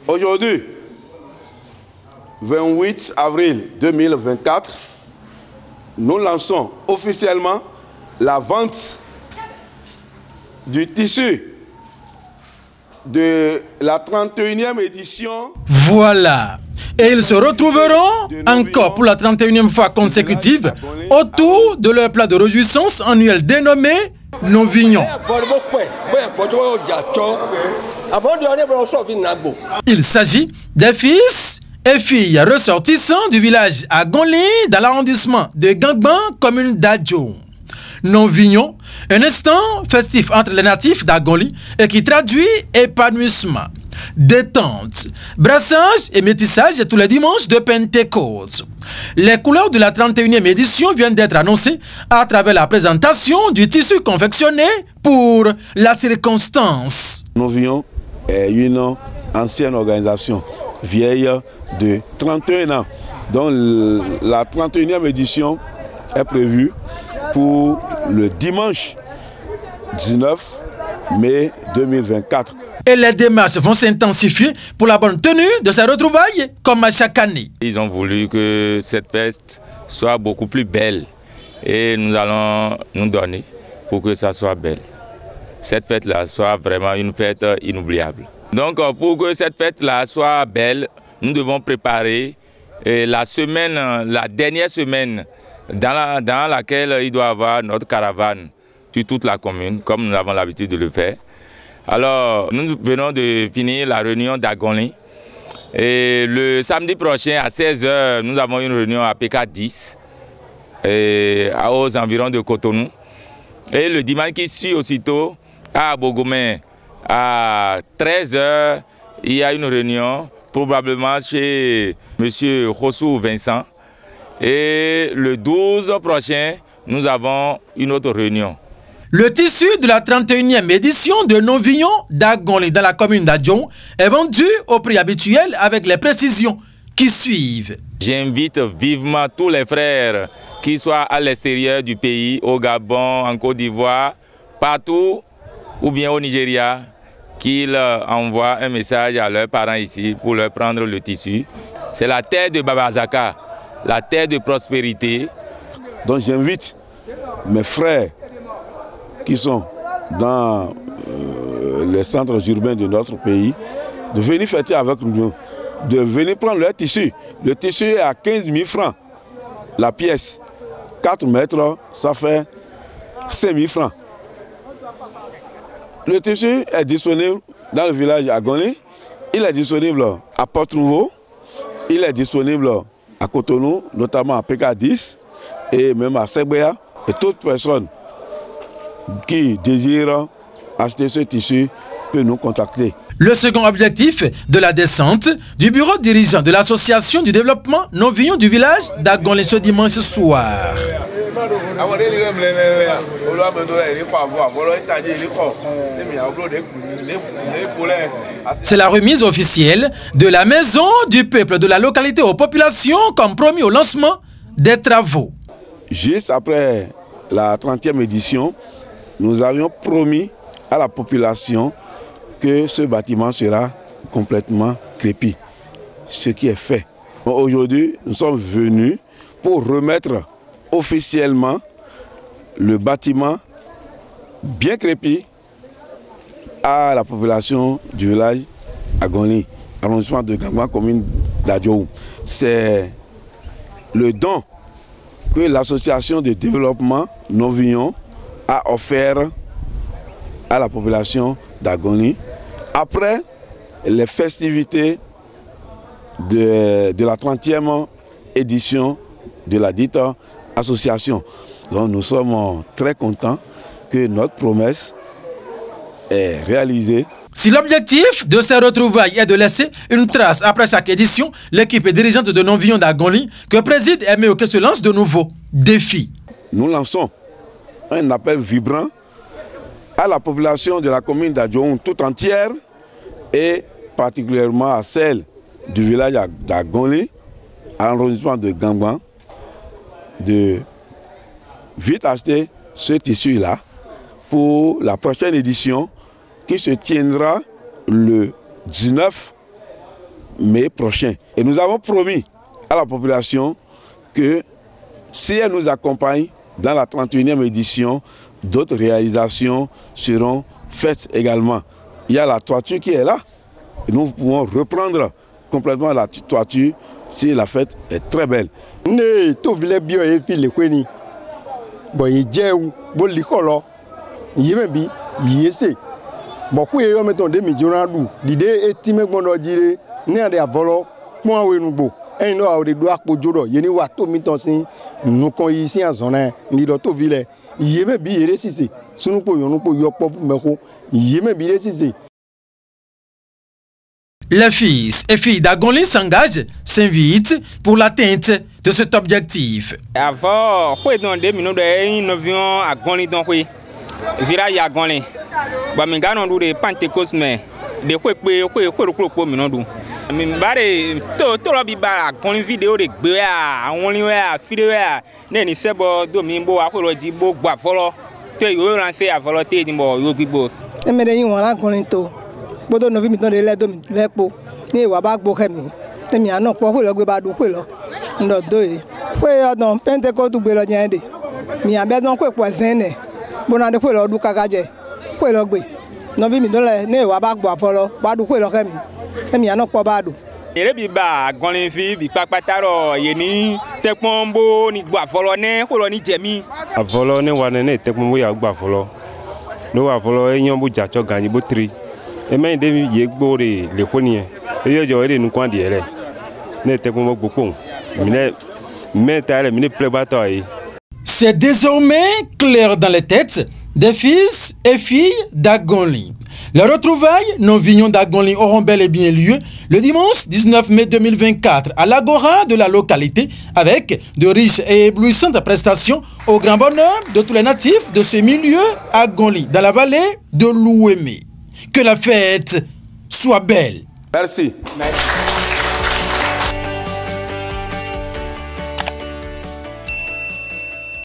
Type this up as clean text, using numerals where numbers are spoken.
Aujourd'hui, 28 avril 2024, nous lançons officiellement la vente du tissu de la 31e édition. Voilà. Et ils se retrouveront encore pour la 31e fois consécutive autour de leur plat de réjouissance annuel dénommé Novignon. Il s'agit des fils et filles ressortissants du village à Gonli dans l'arrondissement de Gangban, commune d'Adjo. Novignon, un instant festif entre les natifs d'Agonli et qui traduit épanouissement, détente, brassage et métissage tous les dimanches de Pentecôte. Les couleurs de la 31e édition viennent d'être annoncées à travers la présentation du tissu confectionné pour la circonstance. Novignon est une ancienne organisation vieille de 31 ans, dont la 31e édition est prévue pour le dimanche 19 mai 2024. Et les démarches vont s'intensifier pour la bonne tenue de ces retrouvailles comme à chaque année. Ils ont voulu que cette fête soit beaucoup plus belle et nous allons nous donner pour que ça soit belle. Cette fête-là soit vraiment une fête inoubliable. Donc pour que cette fête-là soit belle, nous devons préparer la dernière semaine dans laquelle il doit y avoir notre caravane sur toute la commune, comme nous avons l'habitude de le faire. Alors, nous venons de finir la réunion d'Agonli. Et le samedi prochain, à 16 h, nous avons une réunion à PK10, aux environs de Cotonou. Et le dimanche qui suit aussitôt, à Bogomé, à 13 h, il y a une réunion, probablement chez M. Rossou Vincent. Et le 12 prochain, nous avons une autre réunion. Le tissu de la 31e édition de Novignon d'Agonli dans la commune d'Adjon est vendu au prix habituel avec les précisions qui suivent. J'invite vivement tous les frères qui soient à l'extérieur du pays, au Gabon, en Côte d'Ivoire, partout ou bien au Nigeria, qu'ils envoient un message à leurs parents ici pour leur prendre le tissu. C'est la terre de Baba Zaka, la terre de prospérité. Donc j'invite mes frères qui sont dans les centres urbains de notre pays de venir fêter avec nous, de venir prendre leur tissu. Le tissu est à 15 000 francs la pièce. 4 mètres, ça fait 5 000 francs. Le tissu est disponible dans le village d'Agonli, il est disponible à Port-Nouveau, il est disponible à Cotonou, notamment à PK10 et même à Sebea. Et toute personne qui désire acheter ce tissu peut nous contacter. Le second objectif de la descente du bureau dirigeant de l'association du développement Novignon du village d'Agonli ce dimanche soir. C'est la remise officielle de la maison du peuple de la localité aux populations comme promis au lancement des travaux. Juste après la 30e édition, nous avions promis à la population que ce bâtiment sera complètement crépi, ce qui est fait. Aujourd'hui, nous sommes venus pour remettre officiellement le bâtiment bien crépi à la population du village Agonli, arrondissement de Gangban, commune d'Adjo. C'est le don que l'association de développement Novignon a offert à la population d'Agonli après les festivités de la 30e édition de la dite association. Donc nous sommes très contents que notre promesse est réalisée. Si l'objectif de ces retrouvailles est de laisser une trace après chaque édition, l'équipe dirigeante de Novignon d'Agonli que préside Aimé se lance de nouveaux défis. Nous lançons un appel vibrant à la population de la commune d'Adjoun tout entière et particulièrement à celle du village d'Agonli, à l'arrondissement de Gangban, de vite acheter ce tissu-là pour la prochaine édition qui se tiendra le 19 mai prochain. Et nous avons promis à la population que si elle nous accompagne dans la 31e édition, d'autres réalisations seront faites également. Il y a la toiture qui est là. Et nous pouvons reprendre complètement la toiture si la fête est très belle. Les fils et filles d'Agonli s'engagent, s'invitent pour l'atteinte de cet objectif. Avant, nous avions Agonli donc oui, village Agonli. Bah mais gars nous de Pentecôte mais de quoi Mbare to lo bi ba Agonli vidéo de gbe a won li a fide a ne ni sebo do mi bo akoro ji bo gba folo te yo ranse avolo te ni bo yo gbigbo e me de yin won Agonli to bodo no vi mi ton de le do mi lepo ni wa ba gbo kemi te mi ana po lo gbe ba du pe lo ndo do e pe odon Pentecost gbe lo jen de mi abe don ko epo zen ne bo na de pe lo du kakaje pe lo gbe no vi mi don le ni wa ba gbo afolo ba du pe lo kemi mi ana po ba du ere bi ba Agonli fi bi papata ro ye ni tekpombo ni gbo afolo ne ko lo ni jemi afolo ne wa ne tekpombo ya gbo afolo lo wa afolo eyan bo jacho ganyi bo 3 e me de ye gbo re le koni e yo jo ere nu kwan de ere ne tekpombo gbo pon mi ne me tare mi ne ple bata yi. C'est désormais clair dans les têtes des fils et filles d'Agonli. Les retrouvailles non-vignons d'Agonli auront bel et bien lieu le dimanche 19 mai 2024 à l'Agora de la localité avec de riches et éblouissantes prestations au grand bonheur de tous les natifs de ce milieu Agonli dans la vallée de l'Ouémé. Que la fête soit belle. Merci. Merci.